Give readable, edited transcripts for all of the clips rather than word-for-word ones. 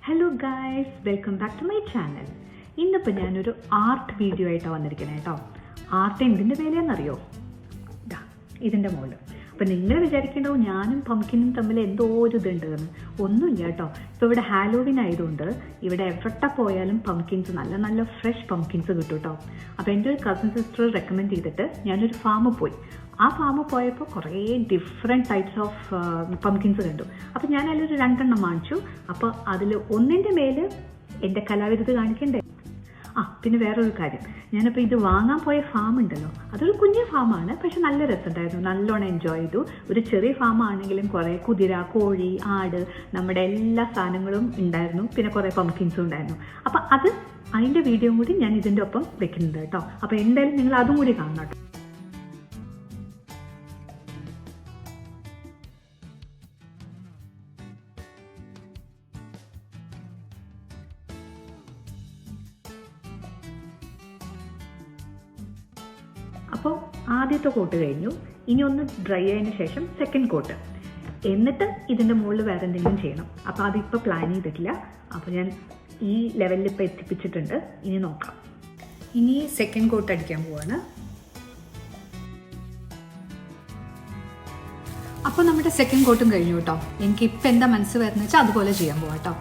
Hello guys, welcome back to my channel. ഇന്നിപ്പോൾ ഞാനൊരു art video ആയിട്ടാണ് വന്നിരിക്കുന്നത് കേട്ടോ. ആർട്ട് എന്തിൻ്റെ വിലയെന്നറിയോ? ഇതിൻ്റെ മുകളിൽ. അപ്പം നിങ്ങൾ വിചാരിക്കേണ്ടാവും ഞാനും പംകിനും തമ്മിൽ എന്തോ ഒരു ഇതുണ്ടെന്ന്. ഒന്നുമില്ല കേട്ടോ. ഇപ്പോൾ ഇവിടെ ഹാലോവിൻ ആയതുകൊണ്ട് ഇവിടെ എവിടെ പോയാലും പംകിൻസ്, നല്ല നല്ല ഫ്രഷ് പംകിൻസ് കിട്ടും കേട്ടോ. അപ്പോൾ എൻ്റെ ഒരു കസിൻ സിസ്റ്റർ റെക്കമെൻഡ് ചെയ്തിട്ട് ഞാനൊരു ഫാമിൽ പോയി. ആ ഫാമിൽ പോയപ്പോൾ കുറേ ഡിഫറെൻറ്റ് ടൈപ്സ് ഓഫ് പംകിൻസ് കണ്ടു. അപ്പോൾ ഞാൻ അതിലൊരു 2 വാങ്ങിച്ചു. അപ്പോൾ അതിൽ ഒന്നിൻ്റെ മേൽ എൻ്റെ കലാവിരുത് കാണിക്കണ്ടേ. പിന്നെ വേറൊരു കാര്യം, ഞാനിപ്പോൾ ഇത് വാങ്ങാൻ പോയ ഫാം ഉണ്ടല്ലോ, അതൊരു കുഞ്ഞു ഫാമാണ്, പക്ഷെ നല്ല രസമുണ്ടായിരുന്നു, നല്ലോണം എൻജോയ് ചെയ്തു. ഒരു ചെറിയ ഫാമാണെങ്കിലും കുറേ കുതിര, കോഴി, ആട്, നമ്മുടെ എല്ലാ സാധനങ്ങളും ഉണ്ടായിരുന്നു. പിന്നെ കുറേ പംകിൻസും ഉണ്ടായിരുന്നു. അപ്പോൾ അതിൻ്റെ വീഡിയോ കൂടി ഞാൻ ഇതിൻ്റെ ഒപ്പം വെക്കുന്നുണ്ട് കേട്ടോ. അപ്പോൾ എന്തായാലും നിങ്ങൾ അതും കൂടി കാണണം കേട്ടോ. അപ്പോൾ ആദ്യത്തെ കോട്ട് കഴിഞ്ഞു. ഇനി ഒന്ന് ഡ്രൈ ആയതിനു ശേഷം സെക്കൻഡ് കോട്ട്, എന്നിട്ട് ഇതിൻ്റെ മുകളിൽ വേറെ എന്തെങ്കിലും ചെയ്യണം. അപ്പോൾ അതിപ്പോൾ പ്ലാൻ ചെയ്തിട്ടില്ല. അപ്പോൾ ഞാൻ ഈ ലെവലിൽ ഇപ്പോൾ എത്തിപ്പിച്ചിട്ടുണ്ട്. ഇനി നോക്കാം. ഇനി സെക്കൻഡ് കോട്ട് അടിക്കാൻ പോവാണ്. അപ്പോൾ നമ്മുടെ സെക്കൻഡ് കോട്ടും കഴിഞ്ഞു കേട്ടോ. എനിക്കിപ്പോൾ എന്താ മനസ്സ് വരുന്നത് വെച്ചാൽ അതുപോലെ ചെയ്യാൻ പോവാം കേട്ടോ.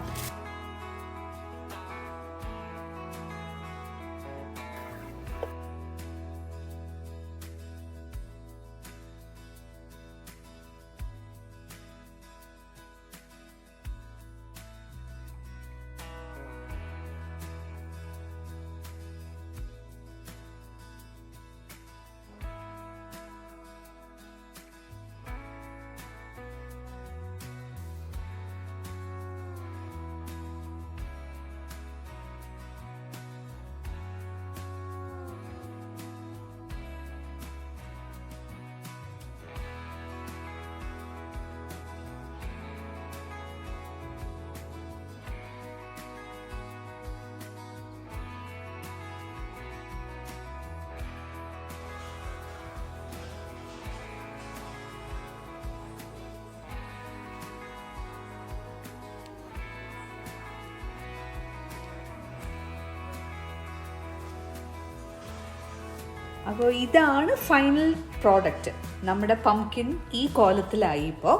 അപ്പോൾ ഇതാണ് ഫൈനൽ പ്രോഡക്റ്റ്. നമ്മുടെ പംകിൻ ഈ കോലത്തിലായി. ഇപ്പോൾ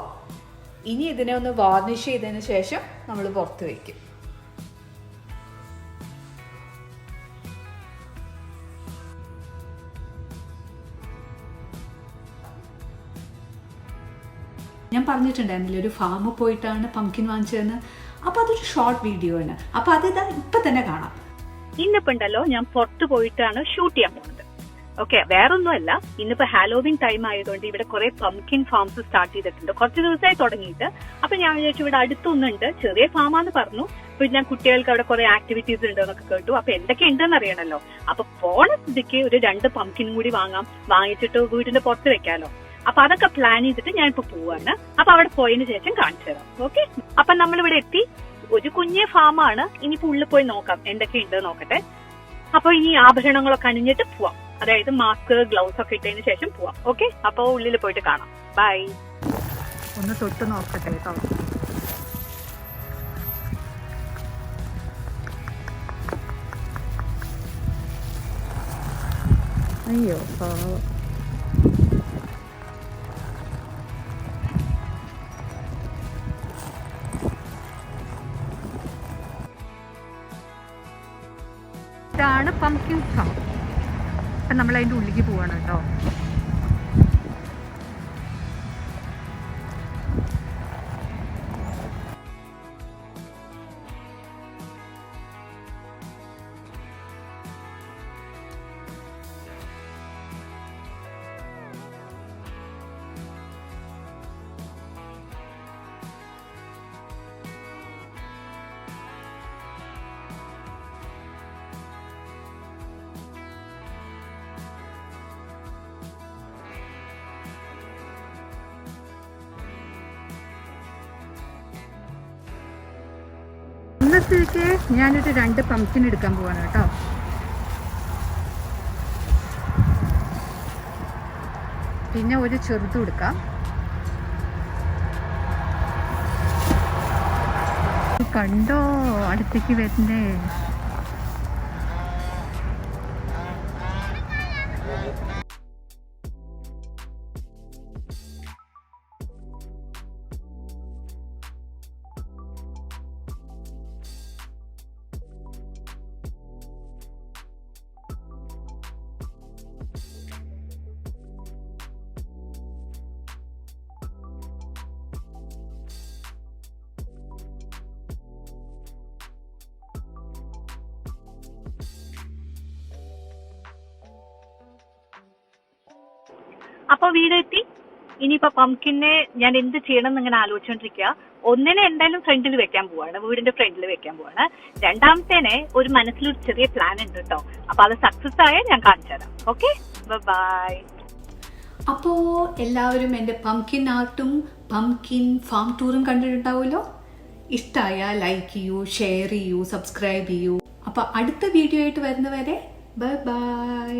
ഇനി ഇതിനെ ഒന്ന് വാർണിഷ് ചെയ്തതിന് ശേഷം നമ്മൾ പുറത്ത് വയ്ക്കും. ഞാൻ പറഞ്ഞിട്ടുണ്ടായിരുന്നില്ല ഒരു ഫാമിൽ പോയിട്ടാണ് പംകിൻ വാങ്ങിച്ചതെന്ന്. അപ്പോൾ അതൊരു ഷോർട്ട് വീഡിയോ ആണ്. അപ്പോൾ അതിതാ ഇപ്പം തന്നെ കാണാം. ഇന്നിപ്പോ ഉണ്ടല്ലോ ഞാൻ പുറത്ത് പോയിട്ടാണ് ഷൂട്ട് ചെയ്യാൻ പോകുന്നത്. ഓക്കെ, വേറൊന്നുമല്ല, ഇന്നിപ്പോ ഹാലോവിൻ ടൈം ആയതുകൊണ്ട് ഇവിടെ കുറെ പംകിൻ ഫാംസ് സ്റ്റാർട്ട് ചെയ്തിട്ടുണ്ട്. കുറച്ച് ദിവസമായി തുടങ്ങിയിട്ട്. അപ്പൊ ഞാൻ വിചാരിച്ചു ഇവിടെ അടുത്തൊന്നുണ്ട്, ചെറിയ ഫാമാന്ന് പറഞ്ഞു. അപ്പൊ ഞാൻ കുട്ടികൾക്ക് അവിടെ കുറെ ആക്ടിവിറ്റീസ് ഉണ്ട് എന്നൊക്കെ കേട്ടു. അപ്പൊ എന്തൊക്കെ ഉണ്ടെന്ന് അറിയണല്ലോ. അപ്പൊ പോണ സ്ഥിതിക്ക് ഒരു 2 പംകിനും കൂടി വാങ്ങിച്ചിട്ട് വീടിന്റെ പുറത്ത് വെക്കാലോ. അപ്പൊ അതൊക്കെ പ്ലാൻ ചെയ്തിട്ട് ഞാൻ ഇപ്പൊ പോവാണ്. അപ്പൊ അവിടെ പോയതിനു ശേഷം കാണിച്ചു തരാം. ഓക്കെ, അപ്പൊ നമ്മളിവിടെ എത്തി. ഒരു കുഞ്ഞേ ഫാമാണ്. ഇനിയിപ്പോ ഉള്ളിൽ പോയി നോക്കാം എന്തൊക്കെ ഉണ്ട് നോക്കട്ടെ. അപ്പൊ ഈ ആഭരണങ്ങളൊക്കെ അണിഞ്ഞിട്ട് പോവാം. അതായത് മാസ്ക്, ഗ്ലൗസ് ഒക്കെ ഇട്ടതിന് ശേഷം പോവാം. ഓക്കെ, അപ്പോൾ ഉള്ളിൽ പോയിട്ട് കാണാം. ബൈ. ഒന്ന് തൊട്ട് നോക്കട്ടെ കേട്ടോ. അയ്യോ പാവം. ഇതാണ് പംകിൻ ഫാം. അപ്പം നമ്മൾ അതിൻ്റെ ഉള്ളിലേക്ക് പോവാണ് കേട്ടോ. ഇന്നത്തേക്ക് ഞാനൊരു 2 പംകിൻ എടുക്കാൻ പോവാണ് കേട്ടോ. പിന്നെ ഒരു ചെറുതും എടുക്കാം. കണ്ടോ അടുത്തേക്ക് വരുന്നേ. അപ്പൊ വീടെത്തി. ഇനിയിപ്പോ പംകിനെ ഞാൻ എന്ത് ചെയ്യണം എന്ന് ഇങ്ങനെ ആലോചിച്ചോണ്ടിരിക്കുക. ഒന്നിനെ എന്തായാലും ഫ്രണ്ടിൽ വെക്കാൻ പോവാണ്, വീടിന്റെ ഫ്രണ്ടിൽ വെക്കാൻ പോവാണ്. രണ്ടാമത്തേനെ ഒരു മനസ്സിലൊരു ചെറിയ പ്ലാൻ ഉണ്ട് കേട്ടോ. അപ്പൊ അത് സക്സസ് ആയാൽ ഞാൻ കാണിച്ചു തരാം. Okay, bye. അപ്പോൾ എല്ലാവരും എൻ്റെ പംകിൻ ആർട്ടും പംകിൻ ഫാം ടൂറും കണ്ടിട്ടുണ്ടാവുമല്ലോ. ഇഷ്ടമായ ലൈക്ക് ചെയ്യൂ, ഷെയർ ചെയ്യൂ, സബ്സ്ക്രൈബ് ചെയ്യൂ. അപ്പോൾ അടുത്ത വീഡിയോ ആയിട്ട് വരുന്നവരെ ബൈ ബൈ.